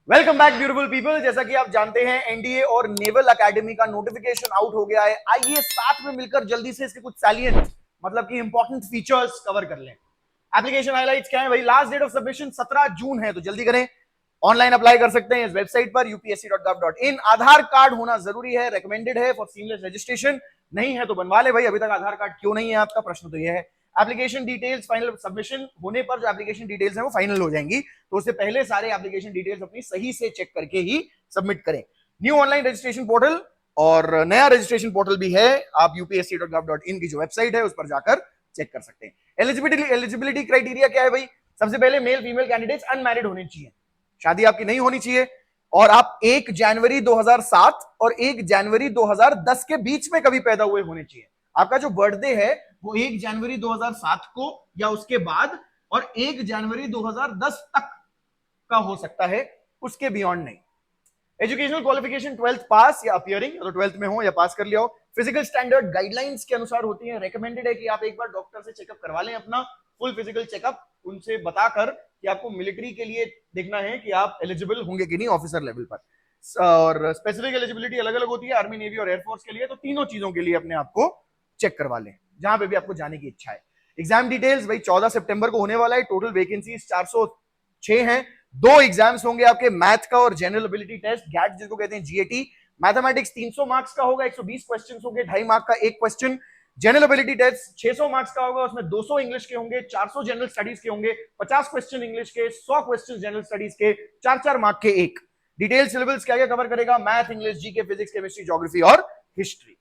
Welcome back beautiful people. जैसा कि आप जानते हैं एनडीए और नेवल एकेडमी का नोटिफिकेशन आउट हो गया है। आइए साथ में मिलकर जल्दी से इसके कुछ सैलिएंट मतलब कि इंपॉर्टेंट फीचर्स कवर कर लें। एप्लीकेशन हाइलाइट्स क्या है भाई? लास्ट डेट ऑफ सबमिशन 17 जून है, तो जल्दी करें। ऑनलाइन अप्लाई कर सकते हैं इस वेबसाइट पर upsc.gov.in। आधार कार्ड होना जरूरी है, रेकमेंडेड है फॉर सीमलेस रजिस्ट्रेशन। नहीं है तो बनवा ले भाई। अभी तक आधार कार्ड क्यों नहीं है आपका? प्रश्न तो यह है। एप्लीकेशन डिटेल्स फाइनल सबमिशन होने पर जो एप्लीकेशन डिटेल्स हैं वो फाइनल हो जाएंगी, तो उससे पहले सारे एप्लीकेशन डिटेल्स अपनी सही से चेक करके ही सबमिट करें। न्यू ऑनलाइन रजिस्ट्रेशन पोर्टल और नया रजिस्ट्रेशन पोर्टल भी है। आप upsc.gov.in की जो वेबसाइट है उस पर जाकर चेक कर सकते हैं। एलिजिबिलिटी क्राइटेरिया क्या है भाई? सबसे पहले मेल फीमेल कैंडिडेट्स अनमैरिड होने चाहिए, शादी आपकी नहीं होनी चाहिए, और आप 1 जनवरी 2007 और 1 जनवरी 2010 के बीच में कभी पैदा हुए होने चाहिए। आपका जो बर्थडे है वो 1 जनवरी 2007 को या उसके बाद और 1 जनवरी 2010 तक का हो सकता है, उसके बियॉन्ड नहीं। एजुकेशनल क्वालिफिकेशन 12th पास या अपियरिंग, तो 12th में हो या पास कर लिया हो। फिजिकल स्टैंडर्ड गाइडलाइंस के अनुसार होती है। रेकमेंडेड है कि आप एक बार डॉक्टर से चेकअप करवा लें, अपना फुल फिजिकल चेकअप, उनसे बताकर कि आपको मिलिट्री के लिए देखना है कि आप एलिजिबल होंगे कि नहीं ऑफिसर लेवल पर। और स्पेसिफिक एलिजिबिलिटी अलग अलग होती है आर्मी, नेवी और एयरफोर्स के लिए, तो तीनों चीजों के लिए अपने आप को चेक करवा लें जहां पे भी आपको जाने की इच्छा है। एग्जाम डिटेल्स भाई 14 सितंबर को होने वाला है। टोटल वैकेंसीज 406 हैं। 2 एग्जाम्स होंगे आपके, मैथ का और जनरल एबिलिटी टेस्ट, गैट जिसको कहते हैं जीएटी। मैथमेटिक्स 300 मार्क्स का होगा, 120 क्वेश्चंस होंगे, 2.5 मार्क का एक question. General ability test 600 marks का होगा, उसमें 200 इंग्लिश के होंगे, 400 जनरल स्टडीज के होंगे, 50 क्वेश्चन इंग्लिश के, 100 क्वेश्चन जनरल स्टडीज के, 4-4 मार्क के एक। डिटेल सिलेबस क्या क्या कवर करेगा? Math, English, GK, physics, chemistry, geography और हिस्ट्री।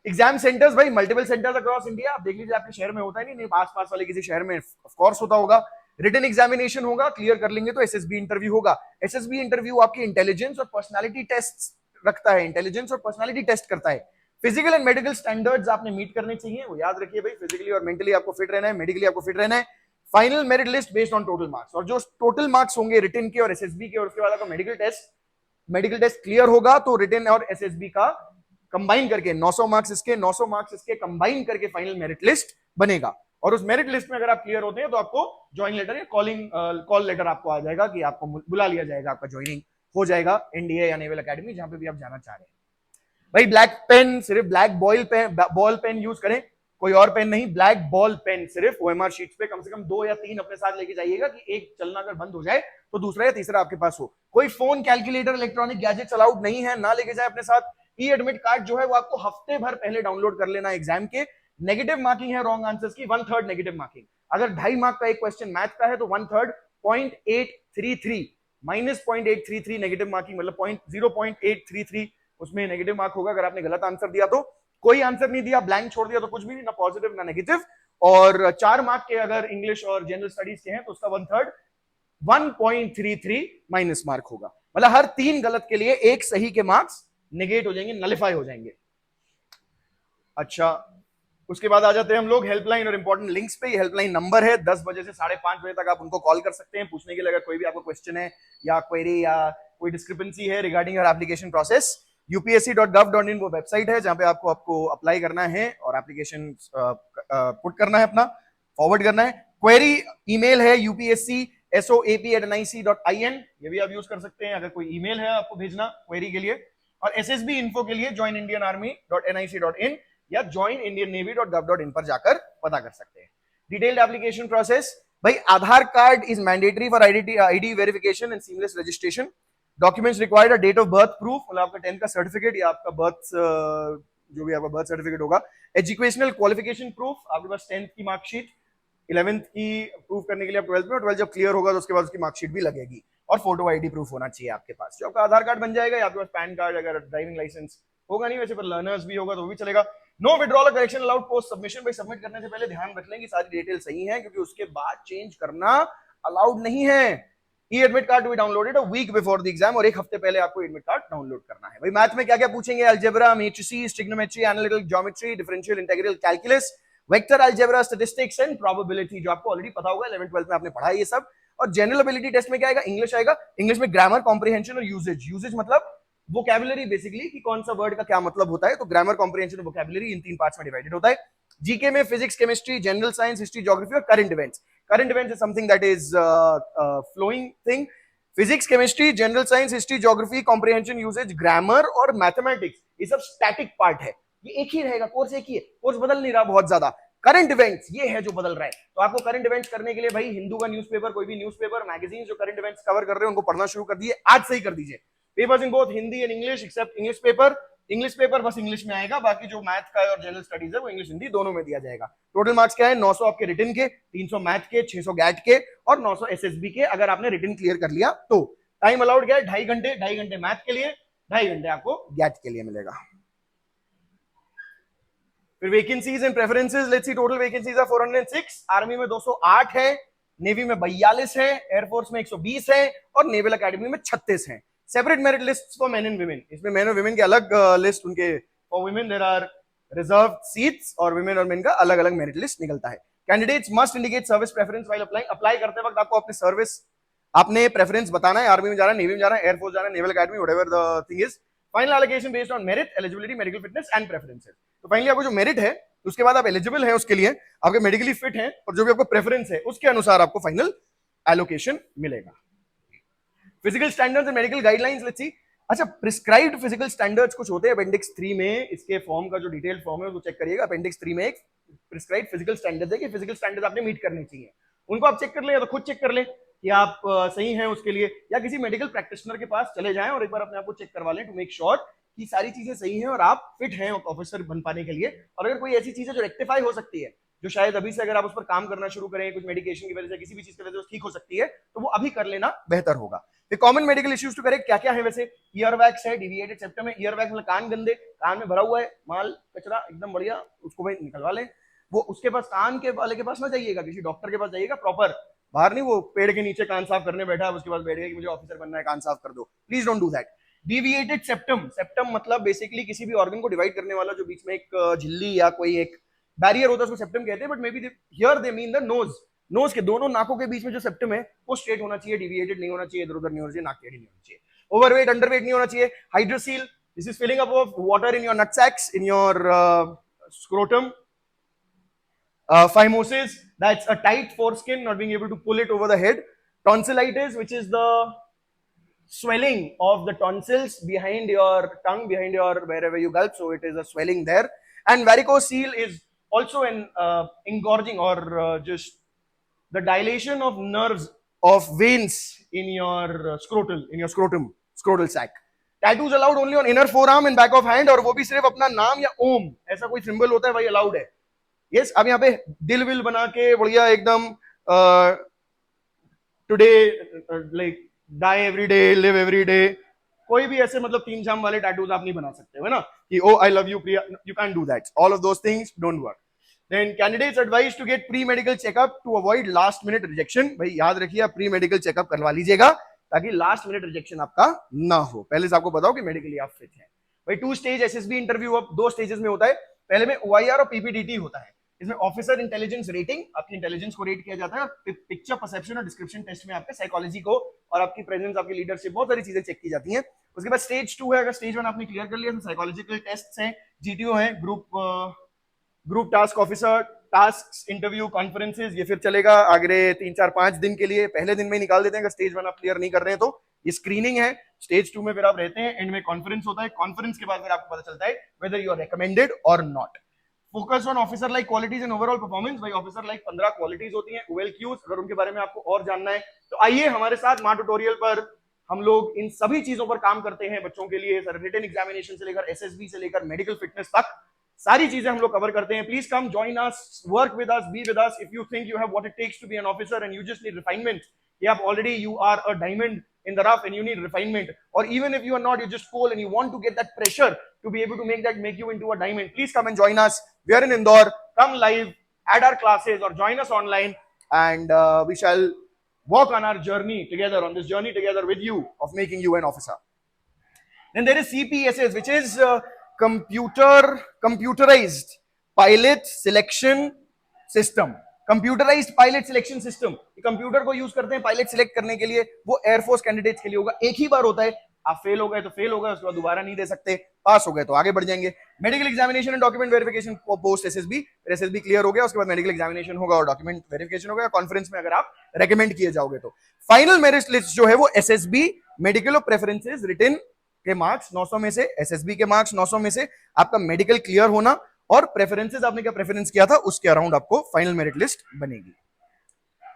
एग्जाम सेंटर्स भाई मल्टीपल सेंटर्स अक्रॉस इंडिया। आप देख लीजिए आपके शहर में होता है नहीं आस पास वाले किसी शहर में ऑफ कोर्स होता होगा। रिटन एग्जामिनेशन होगा, क्लियर कर लेंगे तो एसएसबी इंटरव्यू होगा। एसएसबी इंटरव्यू आपकी इंटेलिजेंस और पर्सनालिटी टेस्ट रखता है, इंटेलिजेंस और पर्सनालिटी टेस्ट करता है। फिजिकल एंड मेडिकल स्टैंडर्ड्स आपने मीट करने चाहिए, वो याद रखिए भाई। फिजिकली और मेंटली आपको फिट रहना है, मेडिकली आपको फिट रहना है। Final merit list based on total marks, और जो टोटल मार्क्स होंगे रिटन के और एसएसबी के और उसके बाद आपका मेडिकल टेस्ट क्लियर होगा तो रिटन और एसएसबी का कंबाइन करके 900 मार्क्स इसके, 900 मार्क्स इसके कंबाइन करके फाइनल मेरिट लिस्ट बनेगा। और उस मेरिट लिस्ट में अगर आप क्लियर होते हैं तो आपको ज्वाइन लेटर या कॉल लेटर आपको आ जाएगा कि आपको बुला लिया जाएगा, आपका ज्वाइनिंग हो जाएगा एनडीए या नेवल एकेडमी, जहां पे भी आप जाना चाह रहे हैं। भाई ब्लैक पेन, सिर्फ ब्लैक बॉल पेन यूज करें, कोई और पेन नहीं। ब्लैक बॉल पेन सिर्फ ओएमआर शीट्स पे कम से कम 2 या 3 अपने साथ लेके जाइएगा कि एक चलना अगर बंद हो जाए तो दूसरा या तीसरा आपके पास हो। कोई phone, calculator, electronic gadgets allowed नहीं है, ना लेके जाए अपने साथ। ई एडमिट कार्ड जो है वो आपको हफ्ते भर पहले डाउनलोड कर लेना एग्जाम के। नेगेटिव मार्किंग है रॉन्ग आंसर्स की, 1/3 नेगेटिव मार्किंग। अगर 2.5 मार्क का एक क्वेश्चन मैथ का है तो 1/3 0.833 माइनस 0.833 नेगेटिव मार्किंग, मतलब 0.833 उसमें नेगेटिव मार्क होगा अगर आपने गलत आंसर दिया तो। कोई आंसर नहीं दिया, ब्लैंक छोड़ दिया तो कुछ भी नहीं, ना पॉजिटिव ना नेगेटिव। और 4 मार्क के अगर इंग्लिश और जनरल स्टडीज के हैं तो उसका 1/3 1.33 माइनस मार्क होगा। मतलब हर 3 गलत के लिए एक सही के मार्क्स नेगेट हो जाएंगे, नलिफाई हो जाएंगे। अच्छा, उसके बाद आ जाते हैं हम लोग हेल्पलाइन और इंपॉर्टेंट लिंक्स पे। ये हेल्पलाइन नंबर है, 10 बजे से 5:30 बजे तक आप उनको कॉल कर सकते हैं पूछने के लिए, अगर कोई भी आपको क्वेश्चन है या क्वेरी या कोई डिस्क्रिपेंसी है regarding your application process. upsc.gov.in वो वेबसाइट है जहां पे आपको अप्लाई करना है और एप्लीकेशन पुट करना है, अपना फॉरवर्ड करना है। क्वेरी ईमेल है upsc@nic.in, ये भी आप यूज कर सकते हैं अगर कोई ईमेल है आपको भेजना क्वेरी के लिए। और एसएसबी इन्फो के लिए joinindianarmy.nic.in या joinindiannavy.gov.in पर जाकर पता कर सकते हैं। डिटेल्ड एप्लीकेशन प्रोसेस भाई, Aadhaar card is mandatory for ID verification and seamless registration. Documents required, date of birth proof, मतलब आपका 10th का सर्टिफिकेट या आपका बर्थ जो भी आपका बर्थ सर्टिफिकेट होगा। एजुकेशनल क्वालिफिकेशन प्रूफ, आपके पास 10th की मार्कशीट, 11th की प्रूफ करने के लिए आप 12th में, और 12th जब क्लियर होगा तो उसके बाद उसकी मार्कशीट भी लगेगी। और फोटो आईडी प्रूफ होना चाहिए आपके पास। जो आपका आधार कार्ड बन जाएगा या आपके पास पैन कार्ड, अगर ड्राइविंग लाइसेंस होगा नहीं वैसे पर लर्नर्स भी होगा तो भी चलेगा। No withdrawal correction allowed post submission, भाई सबमिट करने से पहले ध्यान रख लें कि सारी डिटेल सही है, क्योंकि उसके बाद चेंज करना अलाउड नहीं है। E admit card to be downloaded a week before the exam, और एक हफ्ते पहले आपको एडमिट कार्ड डाउनलोड करना है। भाई मैथ में क्या क्या पूछेंगे? Algebra, matrices, trigonometry, analytical geometry, differential integral calculus, vector algebra, statistics and probability, जो आपको ऑलरेडी पता होगा, 11th 12th में आपने पढ़ा है ये सब। और जनरल एबिलिटी टेस्ट में क्या आएगा? इंग्लिश आएगा। इंग्लिश में ग्रामर, कॉम्प्रिहेंशन और यूजेज। यूजेज मतलब वोकैबुलरी बेसिकली, कि कौन सा वर्ड का क्या मतलब होता है। तो ग्रामर, कॉम्प्रिहेंशन और वोकैबुलरी इन 3 पार्ट्स में डिवाइडेड होता है। जीके में physics, chemistry, general science, history, geography और current events. Current events is something that is flowing thing. Physics, chemistry, general science, history, geography, comprehension, usage, grammar और mathematics, ये सब स्टैटिक पार्ट है, ये एक ही रहेगा, कोर्स एक ही है, कोर्स बदल नहीं रहा बहुत ज्यादा। करंट इवेंट्स ये है जो बदल रहा है, तो आपको करंट इवेंट्स करने के लिए भाई हिंदू का न्यूज़पेपर, कोई भी न्यूज़पेपर, मैगजीन जो करंट इवेंट्स कवर कर रहे हैं उनको पढ़ना शुरू कर दिए, आज से ही कर दीजिए। Papers in both Hindi and English except English paper, English paper बस इंग्लिश में आएगा, बाकी जो मैथ का है और जनरल स्टडीज है वो इंग्लिश हिंदी दोनों में दिया जाएगा। टोटल मार्क्स क्या है, 900 आपके रिटन के, 300 मैथ के, 600 गैट के और 900 एसएसबी के, अगर आपने रिटन क्लियर कर लिया तो। टाइम अलाउड क्या है, 2.5 घंटे मैथ के लिए, 2.5 घंटे आपको गैट के लिए मिलेगा। फिर vacancies and preferences, let's see, total vacancies are 406, army में 208 है, नेवी में 42 है, एयरफोर्स में 120 है और नेवल एकेडमी में 36 है। Separate merit list for men and women, इसमें मेन और विमेन के अलग लिस्ट, उनके for women there are reserve seats और विमेन और मेन का अलग अलग मेरिट लिस्ट निकलता है। Candidates must indicate service preference while applying, apply करते वक्त आपको अपने सर्विस, आपने प्रेफरेंस बताना है, आर्मी में जा रहा है, नेवी में जा रहा है, एयरफोर्स जा रहा है, naval academy, whatever the thing is. Final allocation based on merit, eligibility, medical fitness and preferences. तो फाइनली आपको जो मेरिट है उसके बाद आप एलिजिबल हैं उसके लिए, आपके मेडिकली फिट हैं और जो भी आपको प्रेफरेंस है उसके अनुसार आपको फाइनल एलोकेशन मिलेगा। Physical standards and medical guidelines, let's see. अच्छा, प्रिस्क्राइब्ड फिजिकल स्टैंडर्ड्स कुछ होते हैं अपेंडिक्स 3 में, इसके फॉर्म का जो डिटेल फॉर्म है उसको चेक करिएगा। अपेंडिक्स 3 में एक प्रिस्क्राइब्ड फिजिकल स्टैंडर्ड्स है कि फिजिकल स्टैंडर्ड्स आपने मीट करने चाहिए, उनको आप चेक कर ले, या तो खुद चेक कर ले कि आप सही हैं उसके लिए, या किसी मेडिकल प्रैक्टिशनर के पास चले जाएं और एक बार अपने आप को चेक करवा लें टू मेक श्योर कि सारी चीजें सही हैं और आप फिट हैं ऑफिसर बन पाने के लिए। और अगर कोई ऐसी चीज है जो रेक्टिफाई हो सकती है, जो शायद अभी से अगर आप उस पर काम करना शुरू करें, कुछ मेडिकेशन की वजह से, किसी भी चीज की वजह से ठीक हो सकती है, तो वो अभी कर लेना बेहतर होगा। Common medical issues to correct क्या क्या है वैसे, ईयर वैक्स है, डिविएटेड सेप्टम है, ईयर वैक्स मतलब कान गंदे, कान में भरा हुआ है माल कचरा एकदम बढ़िया, उसको भाई निकलवा लें। वो उसके पास, कान के वाले के पास ना जाइएगा, किसी डॉक्टर के पास जाइएगा प्रॉपर, बाहर नहीं वो पेड़ के नीचे कान साफ करने बैठा है उसके पास बैठ गया कि मुझे ऑफिसर बनना है कान साफ कर दो, please don't do that. Deviated septum, septum मतलब बेसिकली किसी भी ऑर्गन को डिवाइड करने वाला जो बीच में एक झिल्ली या कोई एक बैरियर होता है उसको सेप्टम कहते हैं, but maybe here they mean the nose, nose के दोनों नाकों के बीच में जो सेप्टम है वो स्ट्रेट होना चाहिए, डिविएटेड नहीं होना चाहिए, इधर उधर नहीं होना चाहिए, नाक टेढ़ी नहीं होना चाहिए। ओवरवेट, अंडरवेट नहीं होना चाहिए। Hydrocele, this is filling up of water in your nut sacks, in your scrotum. Phimosis, that's a tight foreskin, not being able to pull it over the head. Tonsillitis, which is the swelling of the tonsils behind your tongue, behind your wherever you gulp, so it is a swelling there. And varicocele is also an engorging or just the dilation of nerves of veins in your scrotal sac. Tattoos allowed only on inner forearm and back of hand, और वो भी सिर्फ अपना नाम या ओम ऐसा कोई symbol होता है भाई अलाउड है। यस, अब यहाँ पे दिल विल बना के बढ़िया एकदम today like die every day, live every day, कोई भी ऐसे मतलब 3 जाम वाले टैटूज आप नहीं बना सकते हो ना कि oh I love you Priya, you can do that, all of those things don't work. Then candidates advise to get pre medical checkup to avoid last minute rejection, भाई याद रखिए आप प्री मेडिकल चेकअप करवा लीजिएगा ताकि लास्ट मिनट रिजेक्शन आपका ना हो, पहले से आपको बताओ कि मेडिकली आप फिट हैं। भाई 2 स्टेज एसएसबी इंटरव्यू अब 2 स्टेजेस में होता है, पहले में ओआईआर और पीपीडीटी होता है, इसमें ऑफिसर इंटेलिजेंस रेटिंग, आपकी इंटेलिजेंस को रेट किया जाता है, और पिक्चर परसेप्शन और डिस्क्रिप्शन टेस्ट में आपके साइकोलॉजी को और आपकी प्रेजेंस, आपकी लीडरशिप, बहुत सारी चीजें चेक की जाती हैं। उसके बाद स्टेज 2 है, अगर स्टेज 1 आपने क्लियर कर लिया तो साइकोलॉजिकल टेस्ट हैं, जीटीओ है, group task officer, task, interview, conferences, ये फिर चलेगा अगले 3-4-5 दिन के लिए, पहले दिन में ही निकाल देते हैं अगर स्टेज 1 आप क्लियर नहीं कर रहे हैं तो। ये स्क्रीनिंग है, स्टेज 2 में फिर आप रहते हैं, एंड में कॉन्फ्रेंस होता है, कॉन्फ्रेंस के बाद फिर आपको पता चलता है वेदर यू आर रिकमेंडेड और not. Focus on officer like qualities and overall performance, भाई ऑफिसर लाइक 15 क्वालिटीज होती हैं, OLQs, अगर उनके बारे में आपको और जानना है तो आइए हमारे साथ मां ट्यूटोरियल पर, हम लोग इन सभी चीजों पर काम करते हैं बच्चों के लिए, रिटन एग्जामिनेशन से लेकर एसएसबी से लेकर मेडिकल फिटनेस तक सारी चीजें हम लोग कवर करते हैं। Please come join us, work with us, be with us, if you think you have what it takes to be an officer and you just need refinement, या already you are a diamond in the rough and you need refinement, or even if you are not, you're just cool and you want to get that pressure to be able to make you into a diamond, please come and join us. We are in Indore, come live at our classes or join us online, and we shall walk on our journey together, on this journey together with you of making you an officer. Then there is CPSS, which is computerized pilot selection system. Computerised pilot selection system, computer को use करते हैं pilot select करने के लिए, वो air force candidates के लिए होगा, एक ही बार होता है, आप फेल हो गए तो फेल हो गए, उसके बाद दोबारा नहीं दे सकते, पास हो गए तो आगे बढ़ जाएंगे। Medical examination and document verification post SSB, SSB clear हो गया, उसके बाद मेडिकल एग्जामिनेशन होगा और डॉक्यूमेंट वेरिफिकेशन होगा, कॉन्फ्रेंस में अगर आप रेकमेंड किए जाओगे तो। फाइनल मेरिट लिस्ट जो है वो एसएसबी मेडिकल और प्रेफरेंसेस रिटन के मार्क्स 900 में से, एसएसबी के मार्क्स 900 में से, आपका मेडिकल क्लियर होना और प्रेफरेंसेस आपने क्या प्रेफरेंस किया था उसके अराउंड आपको फाइनल मेरिट लिस्ट बनेगी।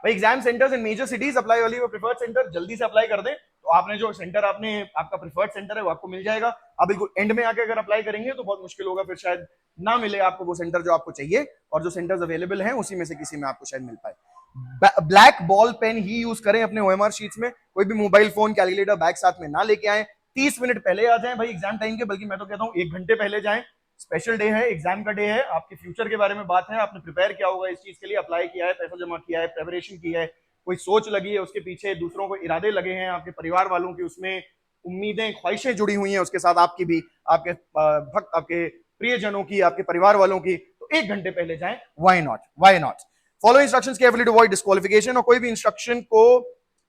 भाई exam centres in major cities apply वाली वो प्रिफर्ड सेंटर जल्दी से अप्लाई कर दें, तो आपने जो सेंटर आपने आपका प्रिफर्ड सेंटर है वो आपको मिल जाएगा। आप बिल्कुल एंड में आके अगर अप्लाई करेंगे तो बहुत मुश्किल होगा, फिर शायद ना मिले आपको वो सेंटर जो आपको चाहिए, और जो सेंटर्स अवेलेबल हैं उसी में से किसी में आपको शायद मिल पाए। ब्लैक बॉल पेन ही यूज करें अपने ओएमआर शीट्स में, कोई भी मोबाइल फोन कैलकुलेटर बैग साथ में ना लेके आए, 30 मिनट पहले आ जाएं भाई एग्जाम टाइम के, बल्कि मैं तो कहता हूं 1 घंटे पहले जाएं। स्पेशल डे है, एग्जाम का डे है, आपके फ्यूचर के बारे में बात है, आपने प्रिपेयर किया होगा इस चीज के लिए, अप्लाई किया है, पैसा जमा किया है, प्रिपरेशन की है, कोई सोच लगी है उसके पीछे, दूसरों को इरादे लगे हैं, आपके परिवार वालों की उसमें उम्मीदें ख्वाहिशें जुड़ी हुई हैं उसके साथ, आपकी भी, आपके भक्त, आपके प्रियजनों की, आपके परिवार वालों की, तो 1 घंटे पहले जाएं। Why not, why not. Follow instructions carefully to avoid disqualification, और कोई भी इंस्ट्रक्शन को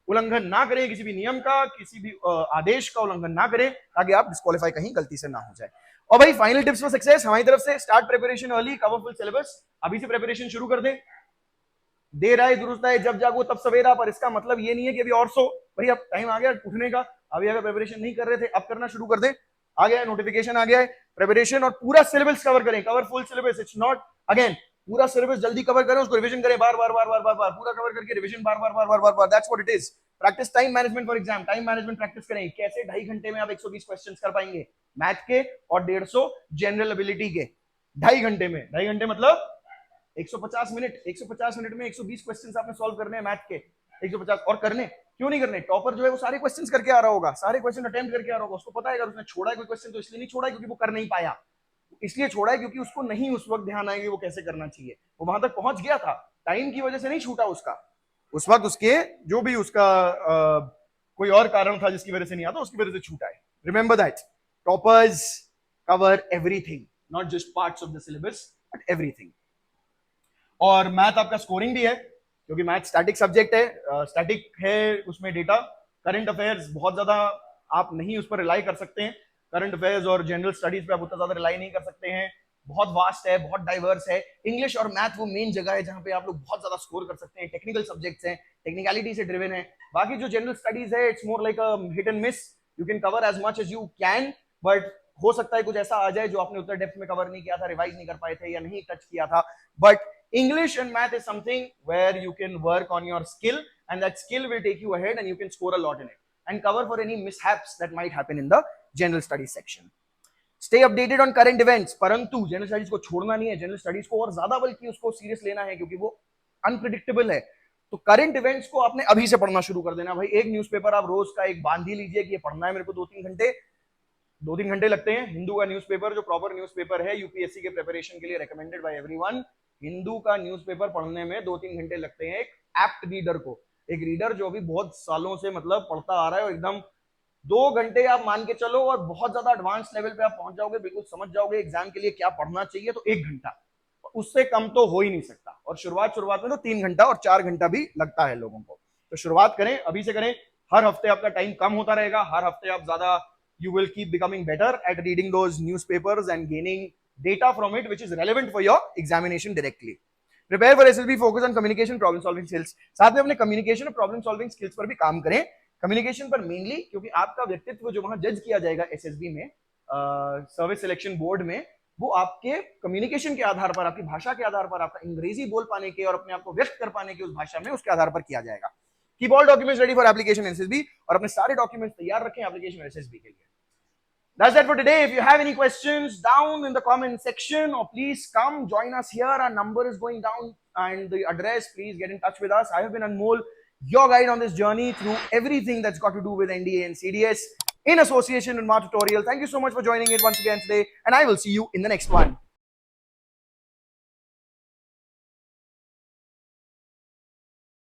उल्लंघन ना करें, किसी भी नियम का, किसी भी आदेश का उल्लंघन ना करें, ताकि आप डिस्क्वालीफाई कहीं गलती से ना हो जाए। और भाई फाइनल टिप्स फॉर सक्सेस हमारी तरफ से, start preparation early, cover full syllabus, अभी से प्रिपरेशन शुरू कर दें। देर आए दुरुस्त आए, जब जागो तब सवेरा, पर इसका मतलब ये नहीं है कि अभी और सो, भाई अब टाइम आ गया उठने का, अभी अगर प्रिपरेशन नहीं कर रहे थे अब करना शुरू कर दें, आ गया नोटिफिकेशन आ गया है, प्रिपरेशन और पूरा सिलेबस कवर करें, cover full syllabus, it's not again पूरा सिलेबस जल्दी कवर करें, उसको रिवीजन करें बार बार बार बार बार बार, पूरा कवर करके revision bar bar bar bar bar bar, that's what it is. Practice time management for exam, time management practice करें, कैसे 2.5 घंटे में आप 120 क्वेश्चंस कर पाएंगे मैथ के और 150 जनरल एबिलिटी के, 2.5 घंटे में, 2.5 घंटे मतलब 150 मिनट, 150 मिनट में 120 क्वेश्चंस आपने सॉल्व करने हैं मैथ के, 150, और करने क्यों नहीं करने, टॉपर जो है वो सारे क्वेश्चंस करके आ रहा होगा, सारे क्वेश्चन अटेम्प्ट करके आ रहा होगा, उसको पता है अगर उसने छोड़ा है कोई क्वेश्चन तो इसलिए नहीं छोड़ा है क्योंकि वो कर नहीं पाया, इसलिए छोड़ा है क्योंकि उसको नहीं उस वक्त ध्यान आएगी वो कैसे करना चाहिए, वो वहां तक पहुंच गया था, टाइम की वजह से नहीं छूटा उसका, उस वक्त उसके जो भी उसका कोई और कारण था जिसकी वजह से नहीं आता, उसकी वजह से छूटा है। Remember that toppers cover everything, not just parts of the syllabus but everything. और मैथ आपका स्कोरिंग भी है, क्योंकि मैथ स्टैटिक सब्जेक्ट है, स्टैटिक है, उसमें डेटा, करंट अफेयर्स बहुत ज्यादा आप नहीं उस पर रिलाई कर सकते हैं, करंट अफेयर्स और जनरल स्टडीज पे आप उतना ज्यादा रिलाई नहीं कर सकते हैं, बहुत वास्ट है, बहुत डाइवर्स है। इंग्लिश और मैथ वो मेन जगह है जहां पे आप लोग बहुत ज्यादा स्कोर कर सकते हैं, टेक्निकल सब्जेक्ट्स हैं, टेक्निकलिटी से ड्रिवन है। बाकी जो जनरल स्टडीज है it's more like a hit and miss, you can cover as much as you can, but हो सकता है कुछ ऐसा आ जाए जो आपने उतना डेप्थ में कवर नहीं किया था, रिवाइज नहीं कर पाए थे या नहीं टच किया था। But English and math is something where you can work on your skill, and that skill will take you ahead and you can score a lot in it and cover for any mishaps that might happen in the general studies section. Stay updated on current events, परंतु general studies को छोड़ना नहीं है, general studies को और ज्यादा बल्कि उसको सीरियस लेना है क्योंकि वो अनप्रिडिक्टेबल है। तो करंट इवेंट्स को आपने अभी से पढ़ना शुरू कर देना भाई, एक न्यूज़पेपर आप रोज का एक बांध ही लीजिए कि ये पढ़ना है मेरे को 2-3 घंटे लगते हैं। हिंदू का न्यूज़पेपर जो प्रॉपर न्यूज़पेपर है यूपीएससी के प्रिपरेशन के लिए रेकमेंडेड बाय एवरीवन, हिंदू का न्यूज़पेपर पढ़ने में 2-3 घंटे लगते हैं एक एप्ट रीडर को, एक रीडर जो भी बहुत सालों से मतलब पढ़ता आ रहा है, और एकदम 2 घंटे आप मान के चलो, और बहुत ज्यादा एडवांस लेवल पे आप पहुंच जाओगे, बिल्कुल समझ जाओगे एग्जाम के लिए क्या पढ़ना चाहिए, तो 1 घंटा, उससे कम तो हो ही नहीं सकता। और शुरुआत में तो 3 घंटा और 4 घंटा भी लगता है लोगों को। तो शुरुआत करें, अभी से करें, हर हफ्ते आपका टाइम कम होता रहेगा, हर हफ्ते आप ज्यादा, you will keep becoming better at reading those newspapers and gaining data from it which is relevant for your examination directly. Prepare for SSB, focus on communication, problem solving skills. साथ में अपने communication और problem solving skills पर भी काम करें, communication पर mainly, क्योंकि आपका व्यक्तित्व जो वहां जज किया जाएगा SSB में, सर्विस सिलेक्शन बोर्ड में, वो आपके कम्युनिकेशन के आधार पर, आपकी भाषा के आधार पर, आपका अंग्रेजी बोल पाने के और अपने आप को व्यक्त कर पाने के उस भाषा में, उसके आधार पर किया जाएगा। Keep all documents ready for application SSB, और अपने सारे डॉक्यूमेंट्स तैयार रखें एप्लीकेशन SSB के लिए। That's that for today. If you have any questions, down in the comment section, or please come join us here. Our number is going down and the address. Please get in touch with us. I have been Anmol, your guide on this journey through everything that's got to do with NDA and CDS in association with Ma Tutorial. Thank you so much for joining it once again today, and I will see you in the next one.